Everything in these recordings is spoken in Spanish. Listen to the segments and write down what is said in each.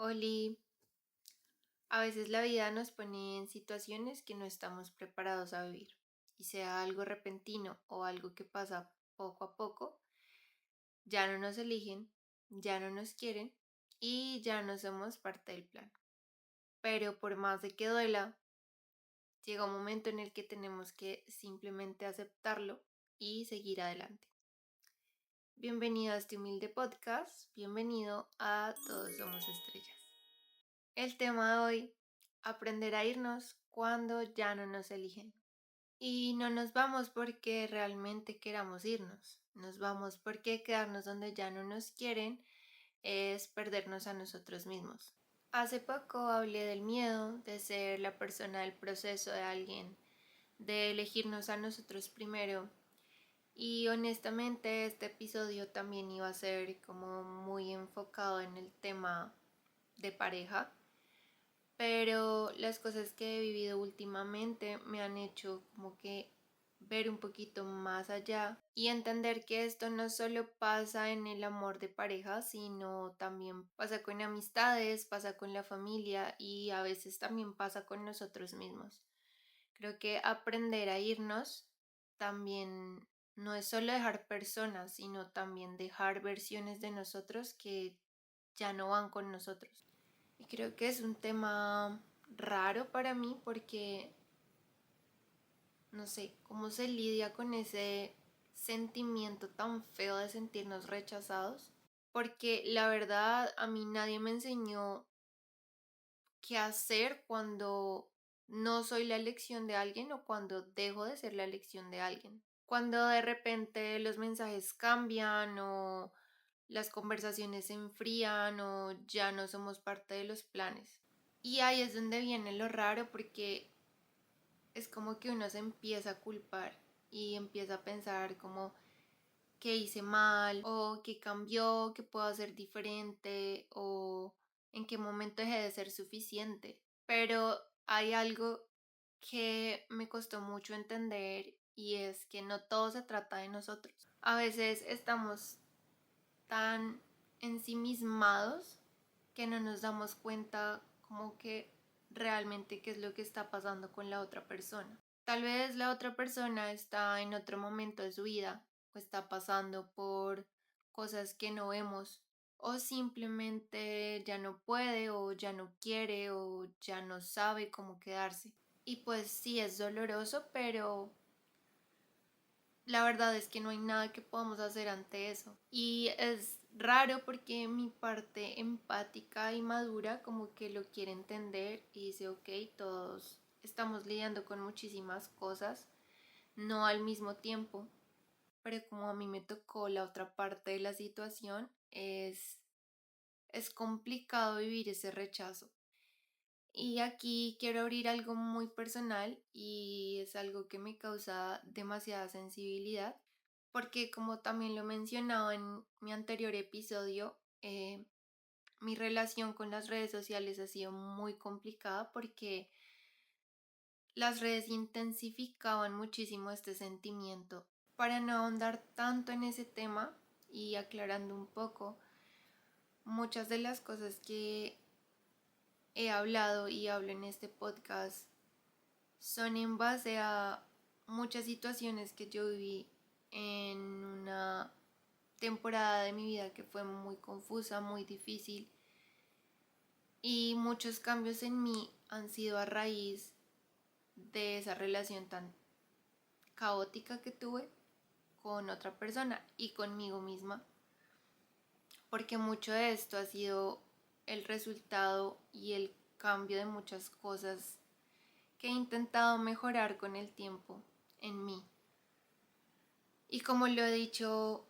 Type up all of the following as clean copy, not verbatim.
Oli, a veces la vida nos pone en situaciones que no estamos preparados a vivir, y sea algo repentino o algo que pasa poco a poco, ya no nos eligen, ya no nos quieren y ya no somos parte del plan. Pero por más de que duela, llega un momento en el que tenemos que simplemente aceptarlo y seguir adelante. Bienvenido a este humilde podcast, bienvenido a Todos Somos Estrellas. El tema de hoy, aprender a irnos cuando ya no nos eligen. Y no nos vamos porque realmente queramos irnos. Nos vamos porque quedarnos donde ya no nos quieren es perdernos a nosotros mismos. Hace poco hablé del miedo de ser la persona del proceso de alguien, de elegirnos a nosotros primero. Y honestamente este episodio también iba a ser como muy enfocado en el tema de pareja, pero las cosas que he vivido últimamente me han hecho como que ver un poquito más allá y entender que esto no solo pasa en el amor de pareja, sino también pasa con amistades, pasa con la familia y a veces también pasa con nosotros mismos. Creo que aprender a irnos también no es solo dejar personas, sino también dejar versiones de nosotros que ya no van con nosotros. Y creo que es un tema raro para mí porque no sé cómo se lidia con ese sentimiento tan feo de sentirnos rechazados. Porque la verdad a mí nadie me enseñó qué hacer cuando no soy la elección de alguien o cuando dejo de ser la elección de alguien. Cuando de repente los mensajes cambian o las conversaciones se enfrían o ya no somos parte de los planes. Y ahí es donde viene lo raro porque es como que uno se empieza a culpar y empieza a pensar como qué hice mal o qué cambió, qué puedo hacer diferente o en qué momento dejé de ser suficiente. Pero hay algo que me costó mucho entender y es que no todo se trata de nosotros. A veces estamos tan ensimismados que no nos damos cuenta como que realmente qué es lo que está pasando con la otra persona. Tal vez la otra persona está en otro momento de su vida o está pasando por cosas que no vemos o simplemente ya no puede o ya no quiere o ya no sabe cómo quedarse. Y pues sí es doloroso, pero la verdad es que no hay nada que podamos hacer ante eso. Y es raro porque mi parte empática y madura como que lo quiere entender y dice, ok, todos estamos lidiando con muchísimas cosas, no al mismo tiempo, pero como a mí me tocó la otra parte de la situación, es complicado vivir ese rechazo. Y aquí quiero abrir algo muy personal y es algo que me causa demasiada sensibilidad porque como también lo mencionaba en mi anterior episodio, mi relación con las redes sociales ha sido muy complicada porque las redes intensificaban muchísimo este sentimiento. Para no ahondar tanto en ese tema y aclarando un poco, muchas de las cosas que he hablado y hablo en este podcast son en base a muchas situaciones que yo viví en una temporada de mi vida que fue muy confusa, muy difícil y muchos cambios en mí han sido a raíz de esa relación tan caótica que tuve con otra persona y conmigo misma, porque mucho de esto ha sido el resultado y el cambio de muchas cosas que he intentado mejorar con el tiempo en mí. Y como lo he dicho,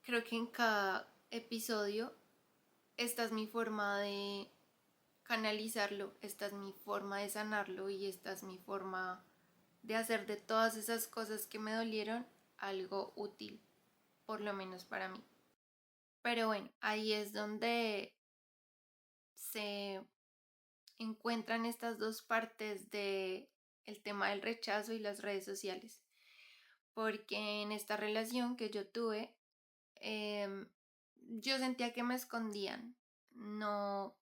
creo que en cada episodio, esta es mi forma de canalizarlo, esta es mi forma de sanarlo y esta es mi forma de hacer de todas esas cosas que me dolieron algo útil, por lo menos para mí. Pero bueno, ahí es donde se encuentran estas dos partes de el tema del rechazo y las redes sociales. Porque en esta relación que yo tuve, yo sentía que me escondían. No,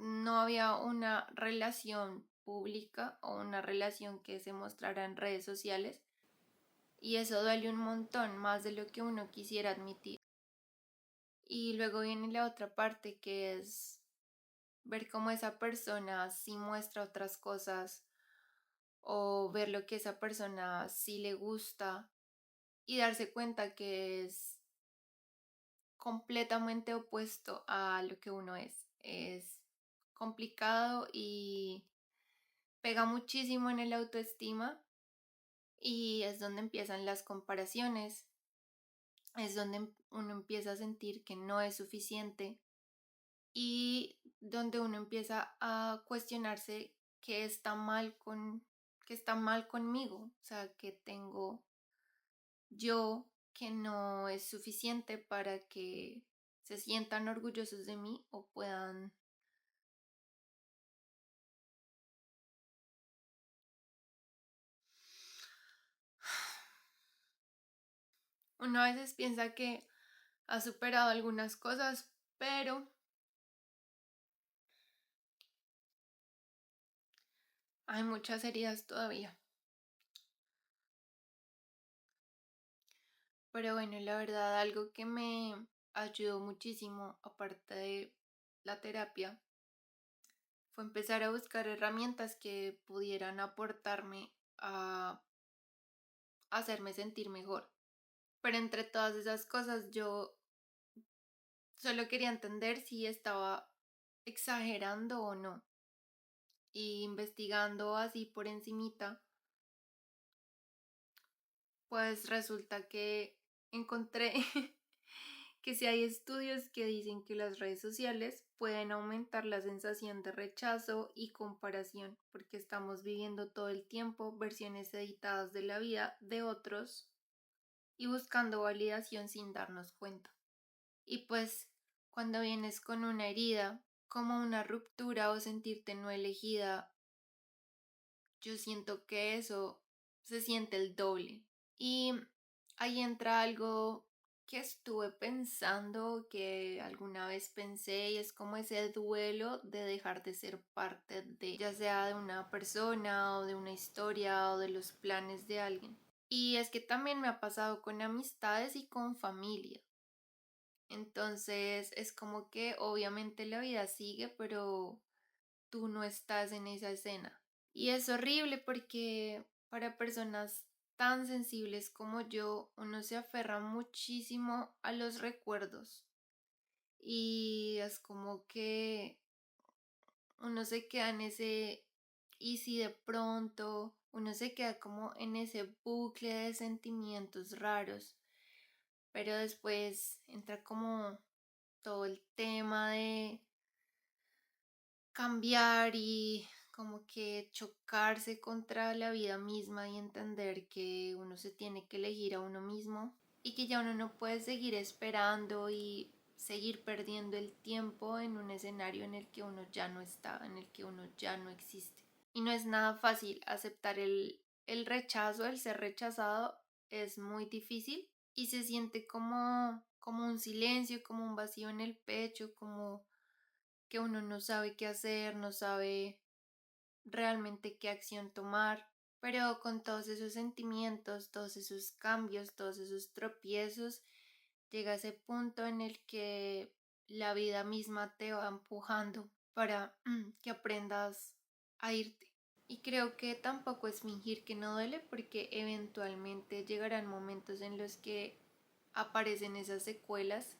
no había una relación pública o una relación que se mostrara en redes sociales y eso duele un montón, más de lo que uno quisiera admitir. Y luego viene la otra parte que es ver cómo esa persona sí muestra otras cosas o ver lo que esa persona sí le gusta y darse cuenta que es completamente opuesto a lo que uno es. Es complicado y pega muchísimo en el autoestima y es donde empiezan las comparaciones, es donde uno empieza a sentir que no es suficiente y donde uno empieza a cuestionarse qué está mal conmigo, o sea, que tengo yo que no es suficiente para que se sientan orgullosos de mí o puedan. Uno a veces piensa que ha superado algunas cosas, pero hay muchas heridas todavía. Pero bueno, la verdad, algo que me ayudó muchísimo, aparte de la terapia, fue empezar a buscar herramientas que pudieran aportarme a hacerme sentir mejor. Pero entre todas esas cosas yo solo quería entender si estaba exagerando o no. Y investigando así por encimita, pues resulta que encontré que si hay estudios que dicen que las redes sociales pueden aumentar la sensación de rechazo y comparación, porque estamos viviendo todo el tiempo versiones editadas de la vida de otros y buscando validación sin darnos cuenta. Y pues cuando vienes con una herida, como una ruptura o sentirte no elegida, yo siento que eso se siente el doble. Y ahí entra algo que estuve pensando, que alguna vez pensé, y es como ese duelo de dejar de ser parte de, ya sea de una persona o de una historia o de los planes de alguien. Y es que también me ha pasado con amistades y con familia. Entonces es como que obviamente la vida sigue, pero tú no estás en esa escena. Y es horrible porque para personas tan sensibles como yo, uno se aferra muchísimo a los recuerdos y es como que uno se queda en ese y si de pronto uno se queda como en ese bucle de sentimientos raros, pero después entra como todo el tema de cambiar y como que chocarse contra la vida misma y entender que uno se tiene que elegir a uno mismo y que ya uno no puede seguir esperando y seguir perdiendo el tiempo en un escenario en el que uno ya no está, en el que uno ya no existe. Y no es nada fácil aceptar el rechazo, el ser rechazado es muy difícil y se siente como un silencio, como un vacío en el pecho, como que uno no sabe qué hacer, no sabe realmente qué acción tomar, pero con todos esos sentimientos, todos esos cambios, todos esos tropiezos, llega ese punto en el que la vida misma te va empujando para que aprendas a irte. Y creo que tampoco es fingir que no duele porque eventualmente llegarán momentos en los que aparecen esas secuelas,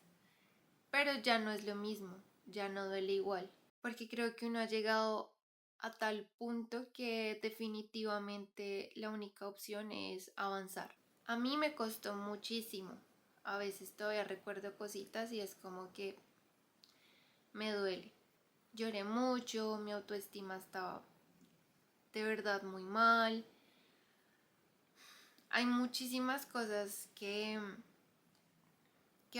pero ya no es lo mismo, ya no duele igual porque creo que uno ha llegado a tal punto que definitivamente la única opción es avanzar. A mí me costó muchísimo. A veces todavía recuerdo cositas y es como que me duele. Lloré mucho, mi autoestima estaba de verdad muy mal. Hay muchísimas cosas que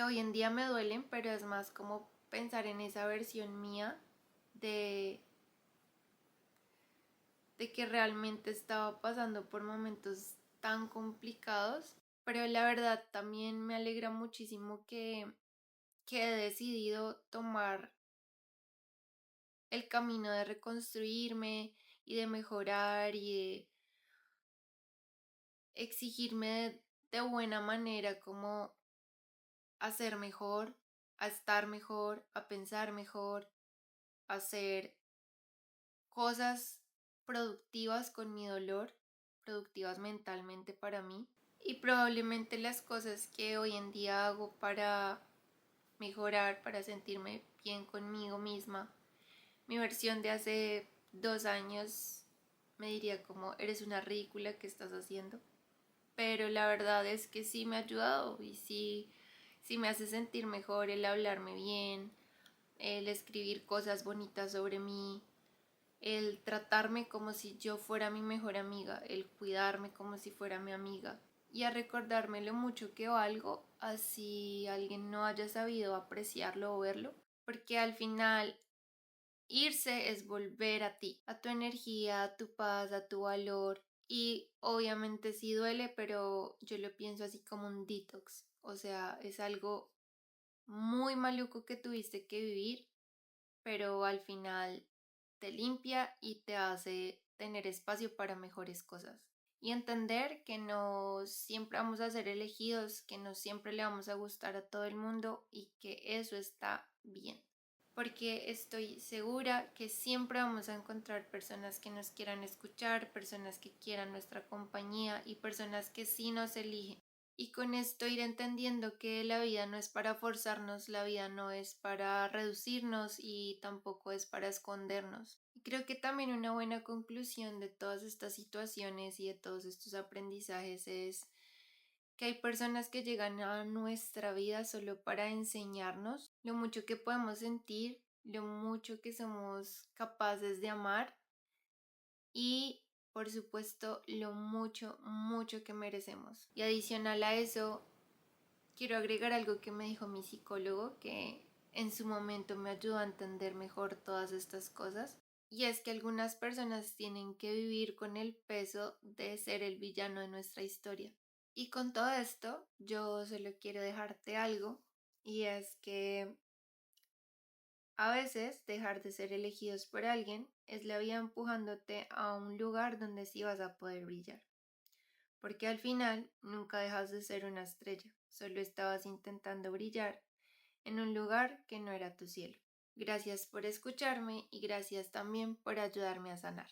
hoy en día me duelen, pero es más como pensar en esa versión mía de que realmente estaba pasando por momentos tan complicados, pero la verdad también me alegra muchísimo que he decidido tomar el camino de reconstruirme y de mejorar y de exigirme de buena manera como a ser mejor, a estar mejor, a pensar mejor, a hacer cosas productivas con mi dolor, productivas mentalmente para mí. Y probablemente las cosas que hoy en día hago para mejorar, para sentirme bien conmigo misma, mi versión de hace 2 años me diría como eres una ridícula que estás haciendo. Pero la verdad es que sí me ha ayudado y sí me hace sentir mejor el hablarme bien, el escribir cosas bonitas sobre mí, el tratarme como si yo fuera mi mejor amiga, el cuidarme como si fuera mi amiga y a recordarme lo mucho que valgo, así alguien no haya sabido apreciarlo o verlo, porque al final irse es volver a ti, a tu energía, a tu paz, a tu valor. Y obviamente sí duele, pero yo lo pienso así como un detox. O sea, es algo muy maluco que tuviste que vivir, pero al final te limpia y te hace tener espacio para mejores cosas. Y entender que no siempre vamos a ser elegidos, que no siempre le vamos a gustar a todo el mundo y que eso está bien. Porque estoy segura que siempre vamos a encontrar personas que nos quieran escuchar, personas que quieran nuestra compañía y personas que sí nos eligen. Y con esto ir entendiendo que la vida no es para forzarnos, la vida no es para reducirnos y tampoco es para escondernos. Y creo que también una buena conclusión de todas estas situaciones y de todos estos aprendizajes es que hay personas que llegan a nuestra vida solo para enseñarnos lo mucho que podemos sentir, lo mucho que somos capaces de amar y por supuesto lo mucho, mucho que merecemos. Y adicional a eso, quiero agregar algo que me dijo mi psicólogo que en su momento me ayudó a entender mejor todas estas cosas. Y es que algunas personas tienen que vivir con el peso de ser el villano de nuestra historia. Y con todo esto, yo solo quiero dejarte algo, y es que a veces dejar de ser elegidos por alguien es la vida empujándote a un lugar donde sí vas a poder brillar. Porque al final nunca dejas de ser una estrella, solo estabas intentando brillar en un lugar que no era tu cielo. Gracias por escucharme y gracias también por ayudarme a sanar.